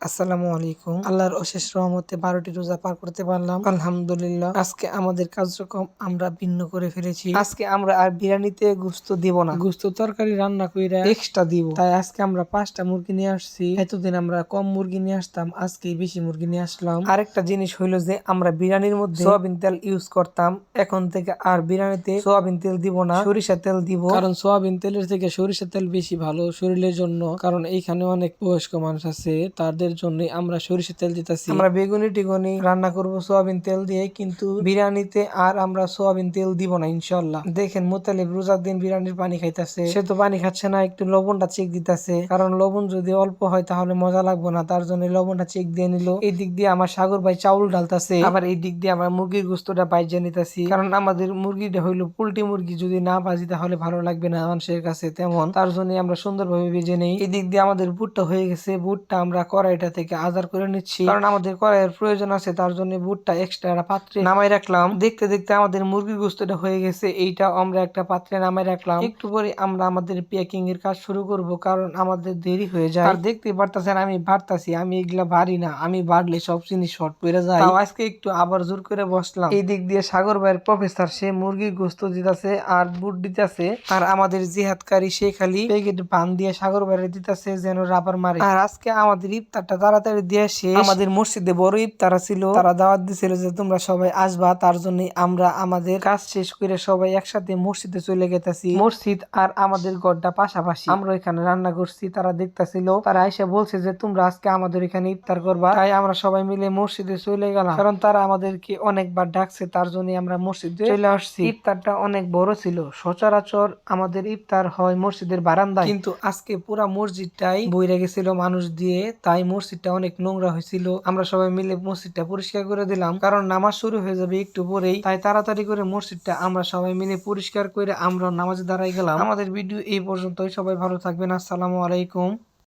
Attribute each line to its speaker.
Speaker 1: আসসালামু আলাইকুম। আল্লাহর অশেষ রহমতে 12টি রোজা পার করতে পারলাম, আলহামদুলিল্লাহ। আজকে আমাদের কার্যক্রম আমরা ভিন্ন করে ফেলেছি। আজকে আমরা আর বিরিয়ানিতে গোস্ত দিব না, গোস্ত তরকারি রান্না কইরা এক্সট্রা দিব। তাই আজকে আমরা 5টা মুরগি নিয়ে আসছি। এতদিন আমরা কম মুরগি নিয়ে আসতাম, আজকে বেশি মুরগি নিয়ে আসলাম। আরেকটা জিনিস হইলো যে আমরা বিরিয়ানির মধ্যে সয়াবিন তেল ইউজ করতাম, এখন থেকে আর বিরিয়ানিতে সয়াবিন তেল দিব না, সরিষা তেল দিব। কারণ সয়াবিন তেলের থেকে সরিষা তেল বেশি ভালো শরীরের জন্য। কারণ এইখানে অনেক বয়স্ক মানুষ আছে, তাদের জন্য আমরা সরিষা তেল দিতেছি। আমরা বেগুনি টিগুনি রান্না করব সয়াবিন তেল দিয়ে, কিন্তু বিরিয়ানিতে আর আমরা সয়াবিন তেল দিব না ইনশাল্লাহ। দেখেন মুতালিব রোজার দিন বিরিয়ানির পানি খাইতেছে, সে তো পানি খাচ্ছে না, একটু লবণটা চেক দিতেছে। কারণ লবণ যদি অল্প হয় তাহলে মজা লাগবে না, তার জন্য লবণটা চেক দিয়ে নিল। এই দিক দিয়ে আমার সাগর ভাই চাউল ডালতাছে, আবার এই দিক দিয়ে আমরা মুরগির গোস্তটা বাইজে নিতেছি। কারণ আমাদের মুরগিটা হইলো পোল্ট্রি মুরগি, যদি না বাজি তাহলে ভালো লাগবে না মানুষের কাছে তেমন, তার জন্য আমরা সুন্দরভাবে ভেজে নেই। এই দিক দিয়ে আমাদের বুটটা হয়ে গেছে, বুটটা আমরা কড়াইটা থেকে আজার করে নিচ্ছি, কারণ আমাদের কড়াইয়ের প্রয়োজন আছে, তার জন্য বুটটা এক্সট্রা পাত্রে নামাই রাখলাম। দেখতে দেখতে আমাদের মুরগির গোস্তটা হয়ে গেছে, এইটা আমরা একটা পাত্রে নামাই রাখলাম। একটু পরে আমরা আমাদের প্যাকিং এর কাজ শুরু করব, কারণ আমাদের দেরি হয়ে যায়। আর দেখতে পারতেছেন আমি বাড়তাছি, আমি এগুলা বাড়ি না, আমি বাড়লে সব জিনিস শর্ট পড়ে যায়। তাও আজকে একটু আবার জোর করে বসলাম। এই দিক দিয়ে সাগর ভাইয়ের প্রফেসর সে মুরগির গোস্ত দিতেছে আর বুট দিতেছে, আর আমাদের জিহাদকারী সে খালি প্যাকেট পান দিয়ে সাগর ভাইয়ের দিতেছে যেন রাবার মারে। আর আজকে আমাদের ইফতারটা তাড়াতাড়ি দিয়ে শেষ। আমাদের মসজিদে বড় ইফতার ছিল, তারা দাওয়াত দিছিল যে তোমরা সবাই আসবা, তার জন্য আমরা আমাদের কাজ শেষ করে সবাই একসাথে মসজিদে চলে গেতেছি। মসজিদ আর আমাদের ঘরটা পাশাপাশি, আমরা এখানে রান্না করছি, তারা দেখতেছিল। তারা এসে বলছে যে তোমরা আজকে আমাদের এখানে ইফতার করবা, তাই আমরা সবাই মিলে মসজিদে চলে গেলাম, কারণ তারা আমাদেরকে অনেকবার ডাকছে, তার জন্য আমরা মসজিদে চলে আসছি। ইফতারটা অনেক বড় ছিল, সচরাচর আমাদের ইফতার হয় মসজিদের বারান্দায়, কিন্তু আজকে পুরা মসজিদটাই বইরে গেছিল মানুষ দিয়ে, তাই মসজিদটা অনেক নোংরা হয়েছিল। আমরা সবাই মিলে মসজিদটা পরিষ্কার করে দিলাম, কারণ নামাজ শুরু হয়ে যাবে একটু পরেই, তাই তাড়াতাড়ি করে মসজিদটা আমরা সবাই মিলে পরিষ্কার করে আমরা নামাজে দাঁড়াই গেলাম। আমাদের ভিডিও এই পর্যন্তই, সবাই ভালো থাকবেন, আসসালামু আলাইকুম।